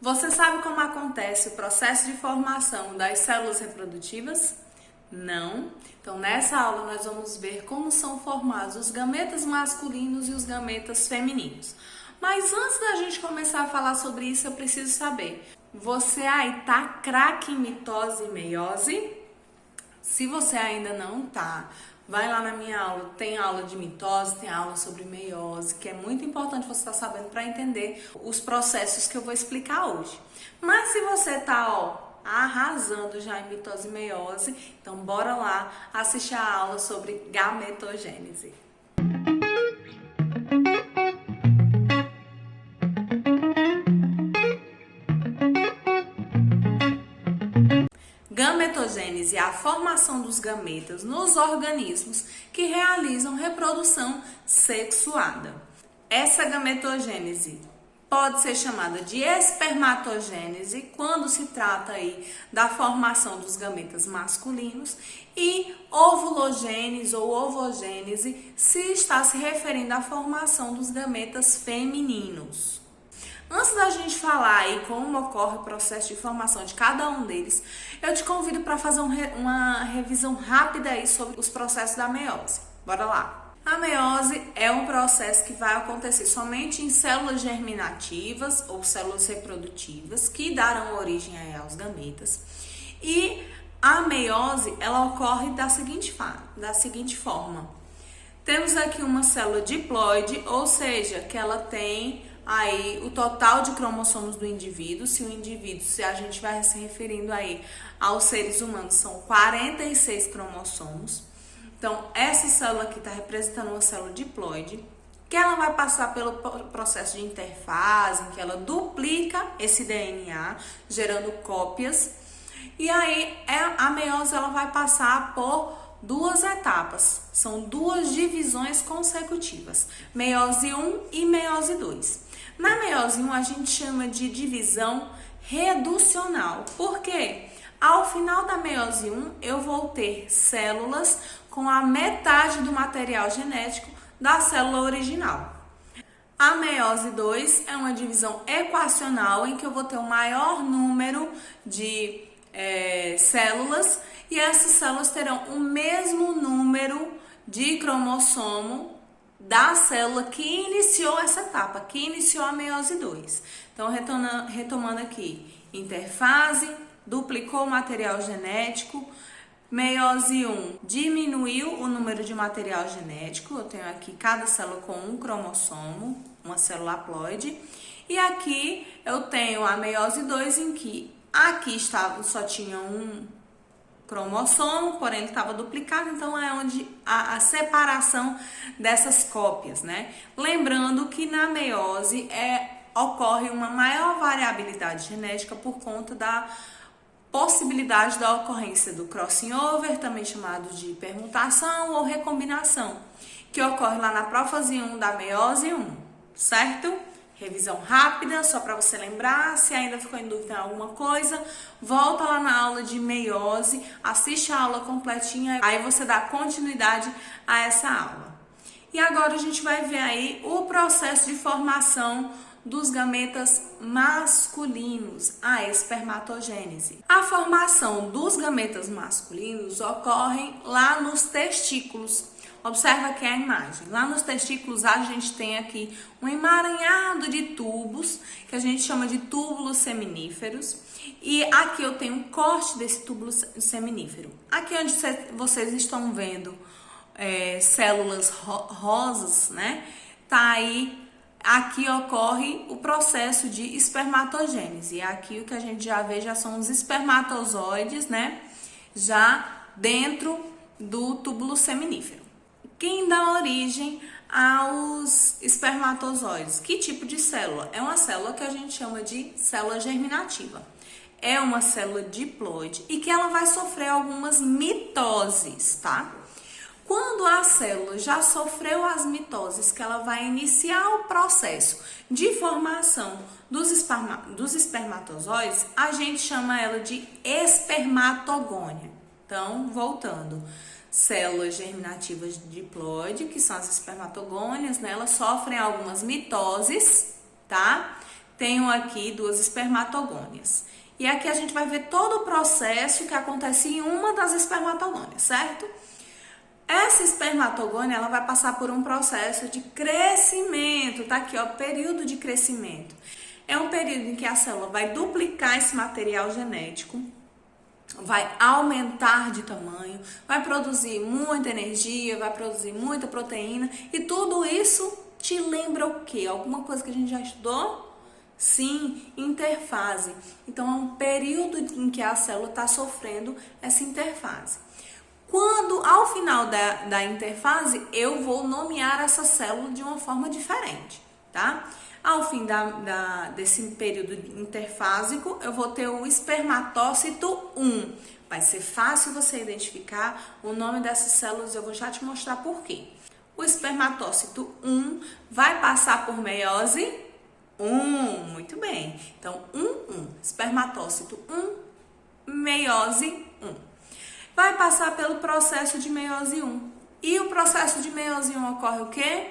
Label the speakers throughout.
Speaker 1: Você sabe como acontece o processo de formação das células reprodutivas? Não? Então, nessa aula nós vamos ver como são formados os gametas masculinos e os gametas femininos. Mas antes da gente começar a falar sobre isso, eu preciso saber, você aí tá craque em mitose e meiose? Se você ainda não tá, vai lá na minha aula, tem aula de mitose, tem aula sobre meiose, que é muito importante você estar sabendo para entender os processos que eu vou explicar hoje. Mas se você tá, arrasando já em mitose e meiose, então bora lá assistir a aula sobre gametogênese. Gametogênese é a formação dos gametas nos organismos que realizam reprodução sexuada. Essa gametogênese pode ser chamada de espermatogênese quando se trata aí da formação dos gametas masculinos e ovulogênese ou ovogênese se está se referindo à formação dos gametas femininos. Antes da gente falar aí como ocorre o processo de formação de cada um deles, eu te convido para fazer uma revisão rápida aí sobre os processos da meiose. Bora lá! A meiose é um processo que vai acontecer somente em células germinativas ou células reprodutivas que darão origem aí aos gametas. E a meiose, ela ocorre da seguinte forma. Temos aqui uma célula diploide, ou seja, que ela tem aí o total de cromossomos do indivíduo. Se a gente vai se referindo aí aos seres humanos, são 46 cromossomos. Então, essa célula aqui está representando uma célula diploide, que ela vai passar pelo processo de interfase, em que ela duplica esse DNA, gerando cópias. E aí, a meiose ela vai passar por duas etapas, são duas divisões consecutivas, meiose 1 e meiose 2. Na meiose 1 a gente chama de divisão reducional. Por quê? Ao final da meiose 1 eu vou ter células com a metade do material genético da célula original. A meiose 2 é uma divisão equacional em que eu vou ter o maior número de células e essas células terão o mesmo número de cromossomo da célula que iniciou essa etapa, que iniciou a meiose 2. Então, retomando aqui, interfase, duplicou o material genético, meiose 1 diminuiu o número de material genético, eu tenho aqui cada célula com um cromossomo, uma célula haploide, e aqui eu tenho a meiose 2 em que aqui só tinha um cromossomo, porém ele estava duplicado, então é onde a separação dessas cópias, né? Lembrando que na meiose ocorre uma maior variabilidade genética por conta da possibilidade da ocorrência do crossing over, também chamado de permutação ou recombinação, que ocorre lá na prófase 1 da meiose 1, certo? Revisão rápida, só para você lembrar. Se ainda ficou em dúvida em alguma coisa, volta lá na aula de meiose, assiste a aula completinha, aí você dá continuidade a essa aula. E agora a gente vai ver aí o processo de formação dos gametas masculinos, a espermatogênese. A formação dos gametas masculinos ocorre lá nos testículos. Observa aqui a imagem. Lá nos testículos a gente tem aqui um emaranhado de tubos, que a gente chama de túbulos seminíferos. E aqui eu tenho um corte desse túbulo seminífero. Aqui onde vocês estão vendo células rosas, né? Tá aí, aqui ocorre o processo de espermatogênese. Aqui o que a gente já vê já são os espermatozoides, né? Já dentro do túbulo seminífero. Quem dá origem aos espermatozoides? Que tipo de célula? É uma célula que a gente chama de célula germinativa. É uma célula diploide e que ela vai sofrer algumas mitoses, tá? Quando a célula já sofreu as mitoses, que ela vai iniciar o processo de formação dos espermatozoides, a gente chama ela de espermatogônia. Então, voltando. Células germinativas diploide, que são as espermatogônias, né? Elas sofrem algumas mitoses, tá? tenho aqui 2 espermatogônias. E aqui a gente vai ver todo o processo que acontece em uma das espermatogônias, certo? Essa espermatogônia, ela vai passar por um processo de crescimento, tá aqui, ó, período de crescimento. É um período em que a célula vai duplicar esse material genético, vai aumentar de tamanho, vai produzir muita energia, vai produzir muita proteína e tudo isso te lembra o quê? Alguma coisa que a gente já estudou? Sim, interfase. Então, é um período em que a célula está sofrendo essa interfase. Quando, ao final da interfase, eu vou nomear essa célula de uma forma diferente, tá? Ao fim desse período interfásico, eu vou ter o espermatócito 1. Vai ser fácil você identificar o nome dessas células, eu vou já te mostrar por quê. O espermatócito 1 vai passar por meiose 1, muito bem. Então, 1. Espermatócito 1, meiose 1. Vai passar pelo processo de meiose 1. E o processo de meiose 1 ocorre o quê?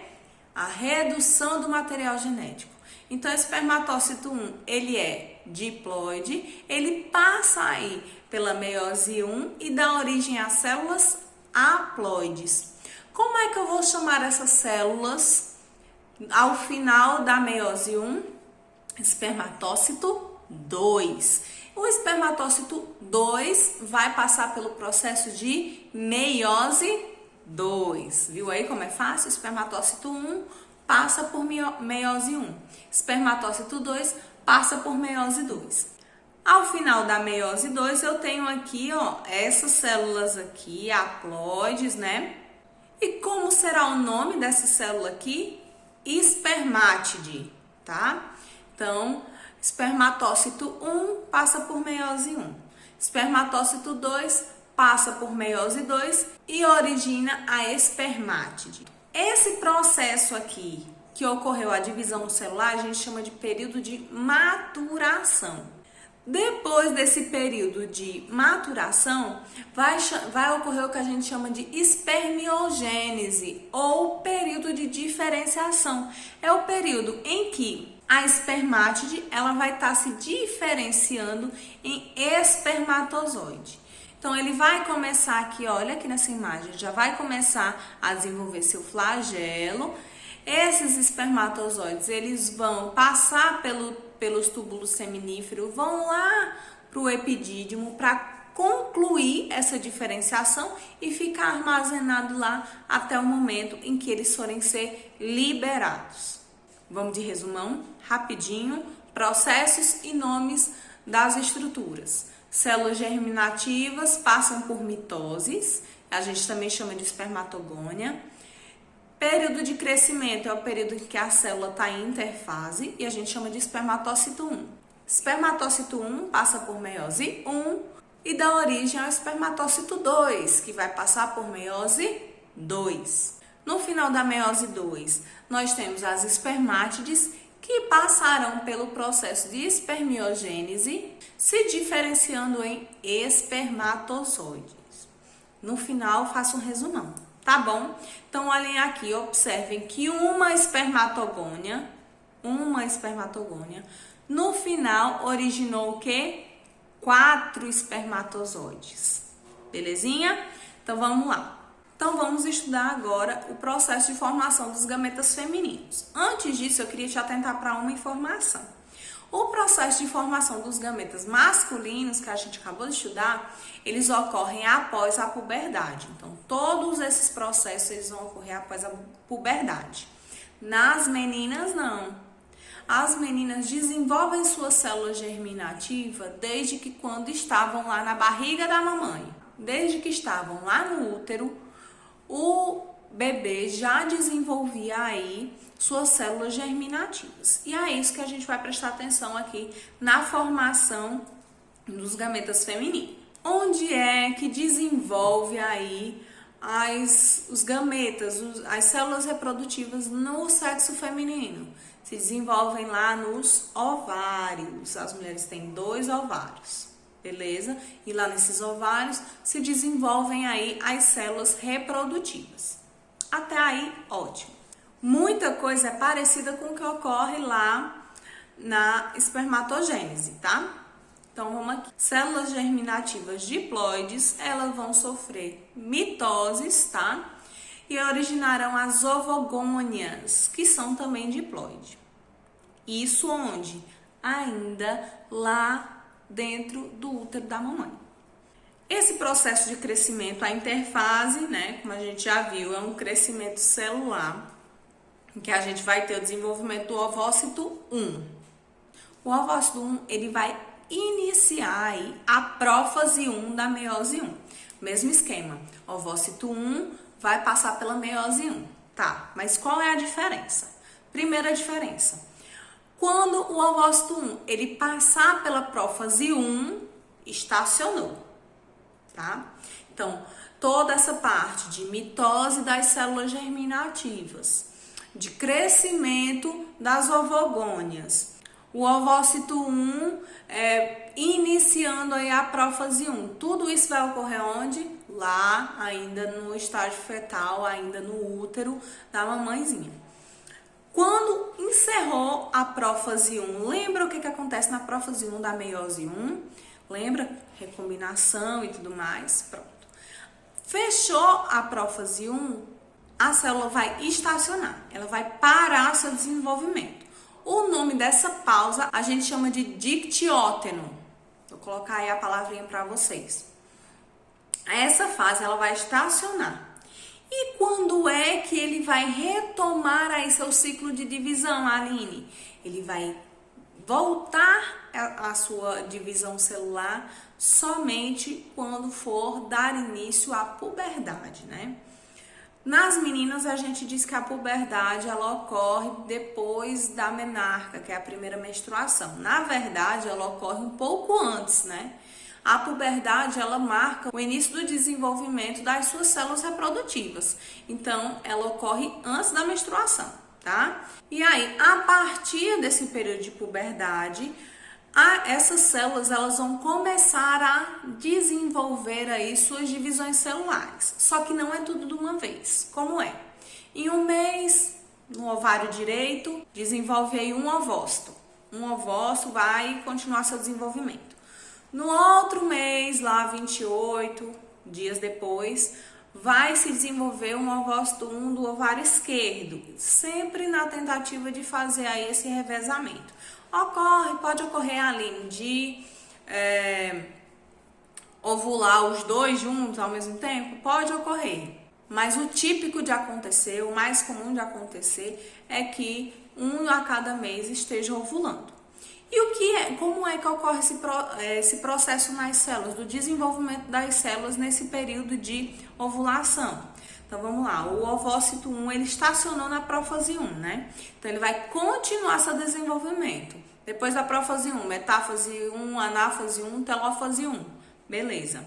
Speaker 1: A redução do material genético. Então, o espermatócito 1, ele é diploide, ele passa aí pela meiose 1 e dá origem a células haploides. Como é que eu vou chamar essas células ao final da meiose 1? Espermatócito 2. O espermatócito 2 vai passar pelo processo de meiose 2. Viu aí como é fácil? Espermatócito 1 passa por meiose 1. Espermatócito 2 passa por meiose 2. Ao final da meiose 2, eu tenho aqui, ó, essas células aqui, haploides, né? E como será o nome dessa célula aqui? Espermátide, tá? Então, espermatócito 1 passa por meiose 1. Espermatócito 2 passa por meiose 2 e origina a espermátide. Esse processo aqui, que ocorreu a divisão celular, a gente chama de período de maturação. Depois desse período de maturação, vai ocorrer o que a gente chama de espermiogênese ou período de diferenciação. É o período em que a espermátide ela vai estar se diferenciando em espermatozoide. Então, ele vai começar aqui, olha aqui nessa imagem, já vai começar a desenvolver seu flagelo. Esses espermatozoides, eles vão passar pelos túbulos seminíferos, vão lá para o epidídimo para concluir essa diferenciação e ficar armazenado lá até o momento em que eles forem ser liberados. Vamos de resumão, rapidinho, processos e nomes das estruturas. Células germinativas passam por mitoses, a gente também chama de espermatogônia. Período de crescimento é o período em que a célula está em interfase e a gente chama de espermatócito 1. Espermatócito 1 passa por meiose 1 e dá origem ao espermatócito 2, que vai passar por meiose 2. No final da meiose 2, nós temos as espermátides que passarão pelo processo de espermiogênese, se diferenciando em espermatozoides. No final, faço um resumão, tá bom? Então, olhem aqui, observem que uma espermatogônia, no final originou o quê? 4 espermatozoides. Belezinha? Então, vamos lá. Então, vamos estudar agora o processo de formação dos gametas femininos. Antes disso, eu queria te atentar para uma informação. O processo de formação dos gametas masculinos, que a gente acabou de estudar, eles ocorrem após a puberdade. Então, todos esses processos eles vão ocorrer após a puberdade. Nas meninas, não. As meninas desenvolvem sua célula germinativa desde que quando estavam lá na barriga da mamãe. Desde que estavam lá no útero, o bebê já desenvolvia aí suas células germinativas. E é isso que a gente vai prestar atenção aqui na formação dos gametas femininos. Onde é que desenvolve aí os gametas, as células reprodutivas no sexo feminino? Se desenvolvem lá nos ovários. As mulheres têm 2 ovários. Beleza? E lá nesses ovários se desenvolvem aí as células reprodutivas. Até aí, ótimo. Muita coisa é parecida com o que ocorre lá na espermatogênese, tá? Então, vamos aqui. Células germinativas diploides, elas vão sofrer mitoses, tá? E originarão as ovogônias, que são também diploide. Isso onde? Ainda lá dentro do útero da mamãe. Esse processo de crescimento, a interfase, né, como a gente já viu, é um crescimento celular, em que a gente vai ter o desenvolvimento do ovócito 1. O ovócito 1, ele vai iniciar aí a prófase 1 da meiose 1. Mesmo esquema, ovócito 1 vai passar pela meiose 1. Tá, mas qual é a diferença? Primeira diferença, quando o ovócito 1 ele passar pela prófase 1, estacionou, tá? Então, toda essa parte de mitose das células germinativas, de crescimento das ovogônias, o ovócito 1 iniciando aí a prófase 1. Tudo isso vai ocorrer onde? Lá, ainda no estágio fetal, ainda no útero da mamãezinha. Quando encerrou a prófase 1, lembra o que acontece na prófase 1 da meiose 1? Lembra? Recombinação e tudo mais. Pronto. Fechou a prófase 1, a célula vai estacionar. Ela vai parar seu desenvolvimento. O nome dessa pausa a gente chama de dictióteno. Vou colocar aí a palavrinha para vocês. Essa fase ela vai estacionar. E quando é que ele vai retomar aí seu ciclo de divisão, Aline? Ele vai voltar a sua divisão celular somente quando for dar início à puberdade, né? Nas meninas, a gente diz que a puberdade ela ocorre depois da menarca, que é a primeira menstruação. Na verdade, ela ocorre um pouco antes, né? A puberdade, ela marca o início do desenvolvimento das suas células reprodutivas. Então, ela ocorre antes da menstruação, tá? E aí, a partir desse período de puberdade, essas células elas vão começar a desenvolver aí suas divisões celulares. Só que não é tudo de uma vez. Como é? Em um mês, no ovário direito, desenvolve aí um ovócito. Um ovócito vai continuar seu desenvolvimento. No outro mês, lá 28 dias depois, vai se desenvolver um ovócito 1 do ovário esquerdo, sempre na tentativa de fazer aí esse revezamento. Pode ocorrer, Aline, de ovular os dois juntos ao mesmo tempo? Pode ocorrer, mas o típico de acontecer, o mais comum de acontecer, é que um a cada mês esteja ovulando. E como é que ocorre esse processo nas células, do desenvolvimento das células nesse período de ovulação? Então, vamos lá, o ovócito 1, ele estacionou na prófase 1, né? Então, ele vai continuar seu desenvolvimento. Depois da prófase 1, metáfase 1, anáfase 1, telófase 1. Beleza.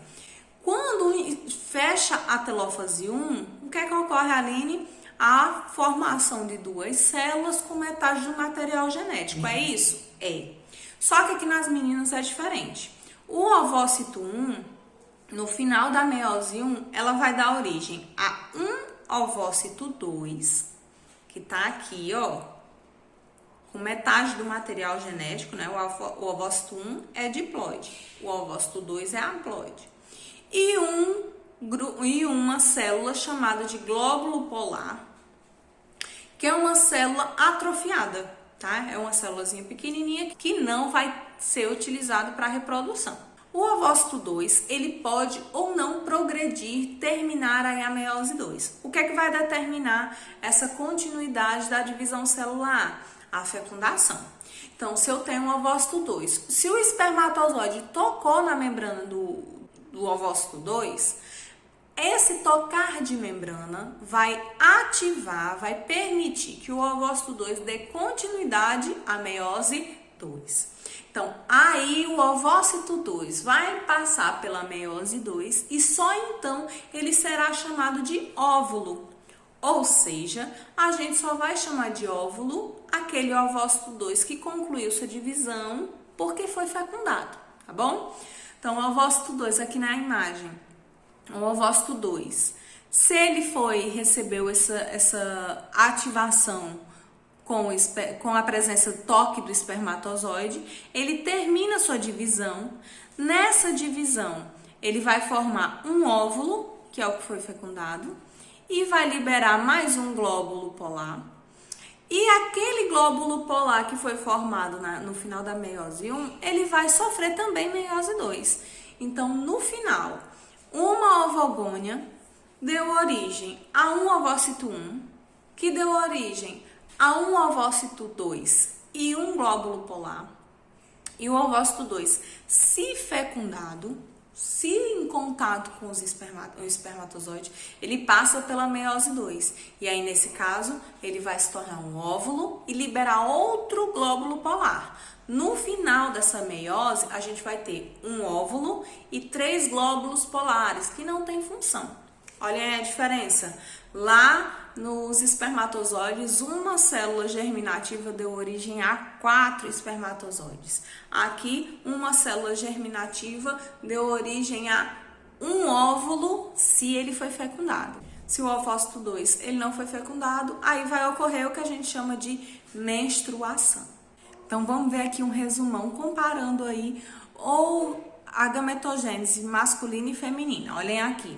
Speaker 1: Quando fecha a telófase 1, o que é que ocorre, Aline? A formação de duas células com metade do material genético. É isso? É. Só que aqui nas meninas é diferente. O ovócito 1, no final da meiose 1, ela vai dar origem a um ovócito 2, que tá aqui, ó, com metade do material genético, né? O ovócito 1 é diploide, o ovócito 2 é haploide. E uma célula chamada de glóbulo polar, que é uma célula atrofiada, tá? É uma célulazinha pequenininha que não vai ser utilizada para reprodução. O ovócito 2, ele pode ou não progredir, terminar aí a meiose 2. O que é que vai determinar essa continuidade da divisão celular? A fecundação. Então, se eu tenho um ovócito 2, se o espermatozoide tocou na membrana do ovócito 2, esse tocar de membrana vai ativar, vai permitir que o ovócito 2 dê continuidade à meiose 2. Então, aí o ovócito 2 vai passar pela meiose 2 e só então ele será chamado de óvulo. Ou seja, a gente só vai chamar de óvulo aquele ovócito 2 que concluiu sua divisão porque foi fecundado, tá bom? Então, o ovócito 2 aqui na imagem, o ovócito 2, se ele recebeu essa ativação com a presença toque do espermatozoide, ele termina sua divisão. Nessa divisão, ele vai formar um óvulo, que é o que foi fecundado, e vai liberar mais um glóbulo polar. E aquele glóbulo polar que foi formado no final da meiose 1, ele vai sofrer também meiose 2. Então, no final, uma ovogônia deu origem a um ovócito 1, que deu origem a um ovócito 2 e um glóbulo polar. E o ovócito 2, se fecundado, se em contato com o espermatozoide, ele passa pela meiose 2. E aí, nesse caso, ele vai se tornar um óvulo e liberar outro glóbulo polar. No final dessa meiose, a gente vai ter um óvulo e 3 glóbulos polares, que não tem função. Olha aí a diferença. Lá nos espermatozoides, uma célula germinativa deu origem a 4 espermatozoides. Aqui, uma célula germinativa deu origem a um óvulo se ele foi fecundado. Se o ovócito 2 ele não foi fecundado, aí vai ocorrer o que a gente chama de menstruação. Então, vamos ver aqui um resumão comparando aí a gametogênese masculina e feminina. Olhem aqui.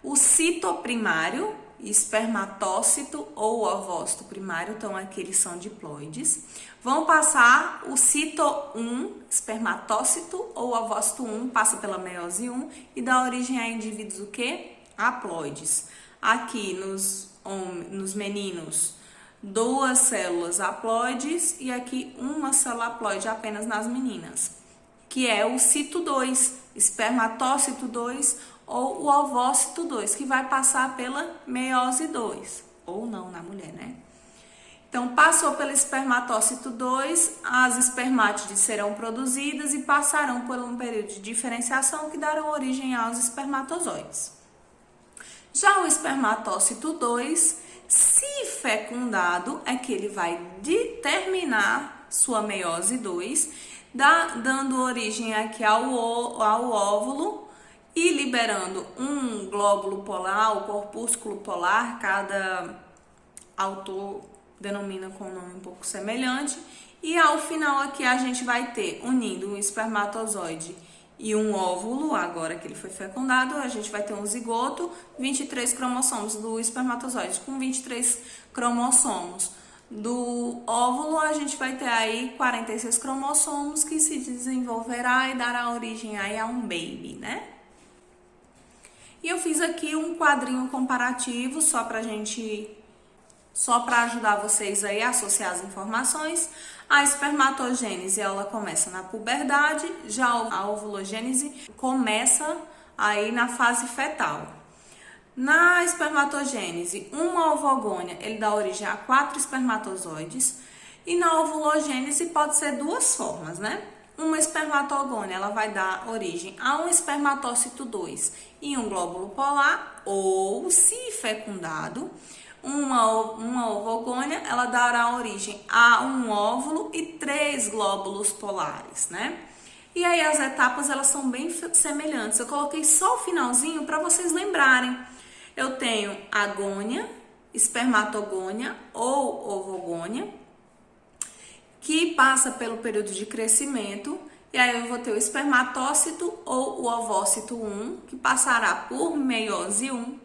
Speaker 1: O citoprimário, espermatócito ou ovócito primário, então aqui eles são diploides, vão passar o cito 1, espermatócito ou ovócito 1, passa pela meiose 1 e dá origem a indivíduos o quê? Haploides. Aqui nos meninos, 2 células haploides e aqui uma célula haploide apenas nas meninas, que é o cito 2, espermatócito 2 ou o ovócito 2, que vai passar pela meiose 2, ou não na mulher, né? Então, passou pelo espermatócito 2, as espermátides serão produzidas e passarão por um período de diferenciação que darão origem aos espermatozoides. Já o espermatócito 2, se fecundado, é que ele vai terminar sua meiose 2, dando origem aqui ao óvulo, e liberando um glóbulo polar, o corpúsculo polar, cada autor denomina com um nome um pouco semelhante. E ao final aqui a gente vai ter, unindo um espermatozoide e um óvulo, agora que ele foi fecundado, a gente vai ter um zigoto, 23 cromossomos do espermatozoide, com 23 cromossomos do óvulo, a gente vai ter aí 46 cromossomos que se desenvolverá e dará origem aí a um baby, né? E eu fiz aqui um quadrinho comparativo só para ajudar vocês aí a associar as informações. A espermatogênese, ela começa na puberdade, já a ovulogênese começa aí na fase fetal. Na espermatogênese, uma ovogônia, ele dá origem a 4 espermatozoides, e na ovulogênese pode ser 2 formas, né? Uma espermatogônia, ela vai dar origem a um espermatócito 2 e um glóbulo polar, ou, se fecundado, uma ovogônia, ela dará origem a um óvulo e 3 glóbulos polares, né? E aí as etapas, elas são bem semelhantes. Eu coloquei só o finalzinho para vocês lembrarem. Eu tenho agônia, espermatogônia ou ovogônia, que passa pelo período de crescimento, e aí eu vou ter o espermatócito ou o ovócito 1, que passará por meiose 1,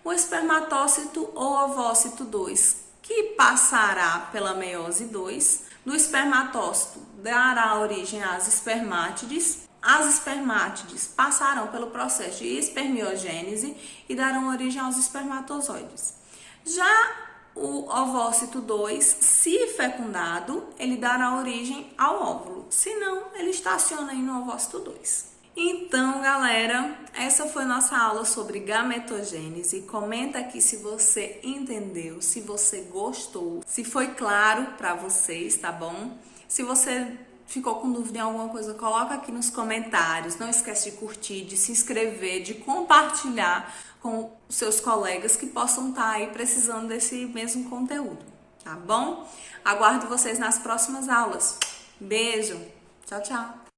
Speaker 1: o espermatócito ou ovócito 2, que passará pela meiose 2, do espermatócito dará origem às espermátides, as espermátides passarão pelo processo de espermiogênese e darão origem aos espermatozoides. Já o ovócito 2, se fecundado, ele dará origem ao óvulo. Se não, ele estaciona aí no ovócito 2. Então, galera, essa foi nossa aula sobre gametogênese. Comenta aqui se você entendeu, se você gostou, se foi claro para vocês, tá bom? Se você ficou com dúvida em alguma coisa, coloca aqui nos comentários. Não esquece de curtir, de se inscrever, de compartilhar com seus colegas que possam estar aí precisando desse mesmo conteúdo, tá bom? Aguardo vocês nas próximas aulas. Beijo, tchau, tchau!